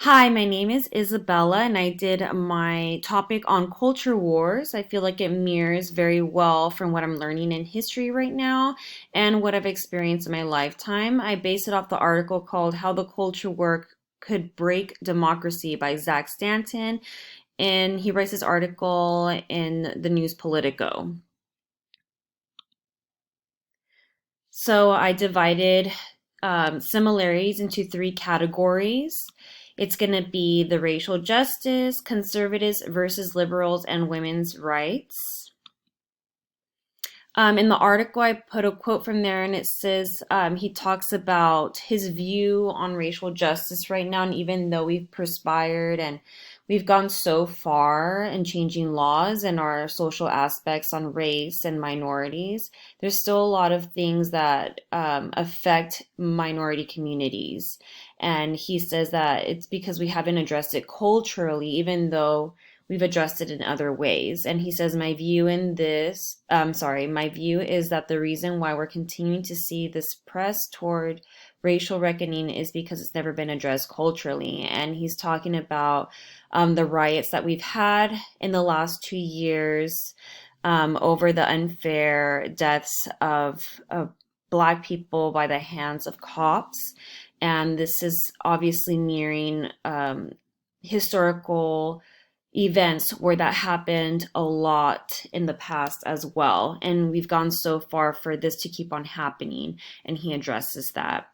Hi, my name is Isabella, and I did my topic on culture wars. I feel like it mirrors very well from what I'm learning in history right now and what I've experienced in my lifetime. I base it off the article called How the Culture War Could Break Democracy by Zach Stanton, and he writes this article in the news Politico. So I divided similarities into three categories. It's going to be the racial justice, conservatives versus liberals, and women's rights. In the article, I put a quote from there, and it says he talks about his view on racial justice right now. And even though we've perspired and we've gone so far in changing laws and our social aspects on race and minorities, there's still a lot of things that affect minority communities. And he says that it's because we haven't addressed it culturally, even though we've addressed it in other ways. And he says, my view is that the reason why we're continuing to see this press toward racial reckoning is because it's never been addressed culturally. And he's talking about the riots that we've had in the last 2 years over the unfair deaths of Black people by the hands of cops. And this is obviously nearing historical events where that happened a lot in the past as well. And we've gone so far for this to keep on happening. And he addresses that.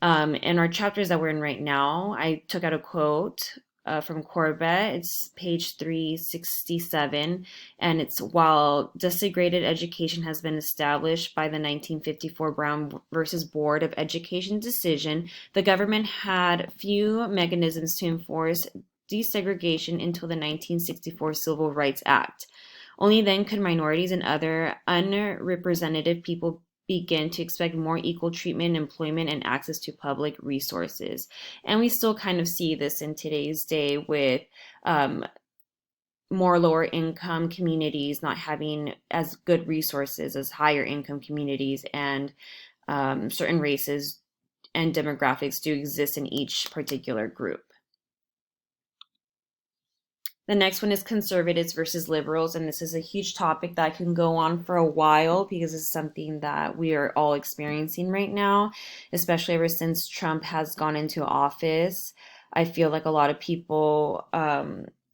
In our chapters that we're in right now, I took out a quote from Corbett. It's page 367. And it's while desegregated education has been established by the 1954 Brown versus Board of Education decision, the government had few mechanisms to enforce desegregation until the 1964 Civil Rights Act. Only then could minorities and other unrepresented people begin to expect more equal treatment, employment, and access to public resources. And we still kind of see this in today's day with um, more lower income communities not having as good resources as higher income communities, and certain races and demographics do exist in each particular group. The next one is conservatives versus liberals, and this is a huge topic that can go on for a while because it's something that we are all experiencing right now, especially ever since Trump has gone into office. I feel like a lot of people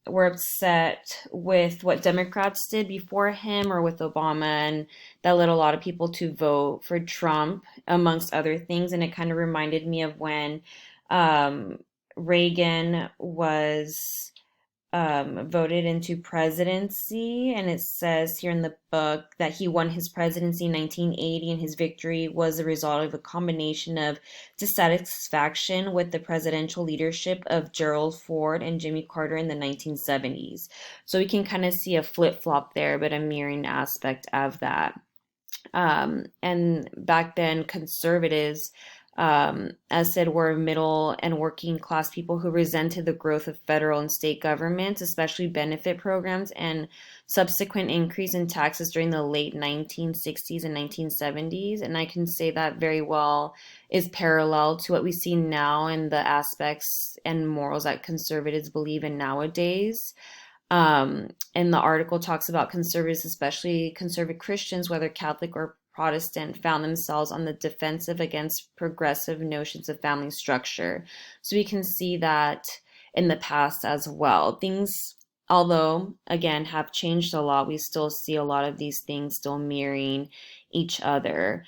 were upset with what Democrats did before him or with Obama, and that led a lot of people to vote for Trump, amongst other things. And it kind of reminded me of when um, Reagan was voted into presidency, and it says here in the book that he won his presidency in 1980, and his victory was a result of a combination of dissatisfaction with the presidential leadership of Gerald Ford and Jimmy Carter in the 1970s. So we can kind of see a flip flop there, but a mirroring aspect of that. And back then, conservatives, as said, were middle and working class people who resented the growth of federal and state governments, especially benefit programs and subsequent increase in taxes during the late 1960s and 1970s. And I can say that very well is parallel to what we see now in the aspects and morals that conservatives believe in nowadays. And the article talks about conservatives, especially conservative Christians, whether Catholic or Protestant, found themselves on the defensive against progressive notions of family structure. So we can see that in the past as well. Things, although, again, have changed a lot, we still see a lot of these things still mirroring each other.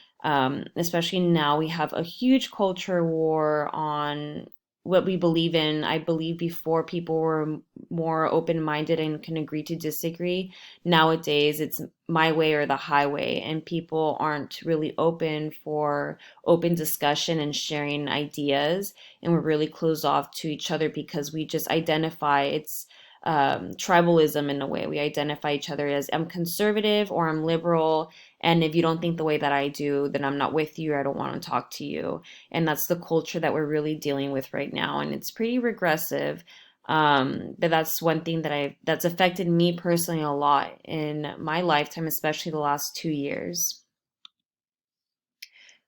Especially now, we have a huge culture war on what we believe in. I believe before people were more open minded and can agree to disagree. Nowadays, it's my way or the highway, and people aren't really open for open discussion and sharing ideas. And we're really closed off to each other because we just identify it's tribalism in a way. We identify each other as I'm conservative or I'm liberal. And if you don't think the way that I do, then I'm not with you or I don't want to talk to you. And that's the culture that we're really dealing with right now. And it's pretty regressive. But that's one thing that's affected me personally a lot in my lifetime, especially the last 2 years.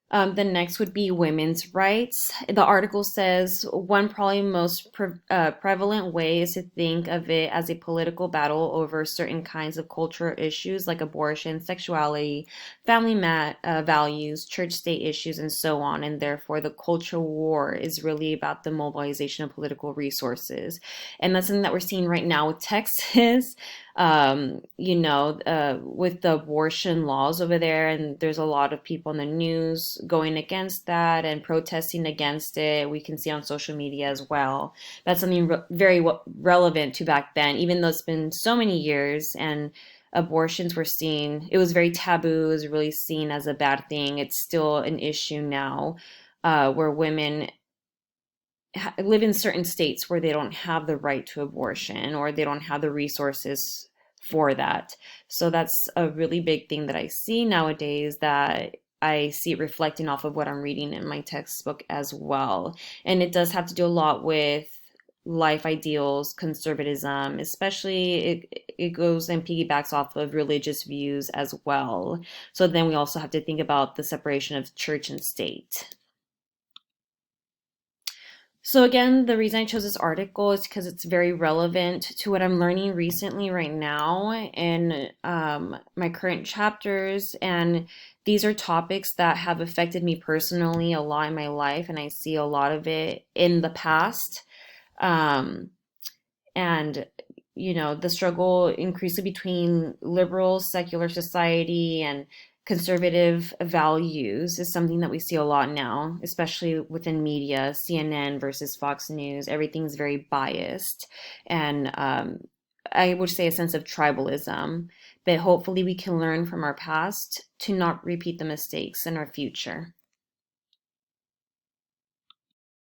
The next would be women's rights. The article says one probably most prevalent way is to think of it as a political battle over certain kinds of cultural issues like abortion, sexuality, values, church state issues, and so on. And therefore, the cultural war is really about the mobilization of political resources. And that's something that we're seeing right now with Texas. With the abortion laws over there, and there's a lot of people in the news going against that and protesting against it. We can see on social media as well. That's something very relevant to back then, even though it's been so many years and abortions were seen, it was very taboo, it was really seen as a bad thing. It's still an issue now, where women live in certain states where they don't have the right to abortion or they don't have the resources for that. So that's a really big thing that I see nowadays, that I see it reflecting off of what I'm reading in my textbook as well. And it does have to do a lot with life ideals, conservatism, especially it goes and piggybacks off of religious views as well. So then we also have to think about the separation of church and state. So again, the reason I chose this article is because it's very relevant to what I'm learning recently right now in my current chapters. And these are topics that have affected me personally a lot in my life, and I see a lot of it in the past. Um, and the struggle increasingly between liberal secular society and conservative values is something that we see a lot now, especially within media. CNN versus Fox News, everything's very biased, and I would say a sense of tribalism. But hopefully we can learn from our past to not repeat the mistakes in our future.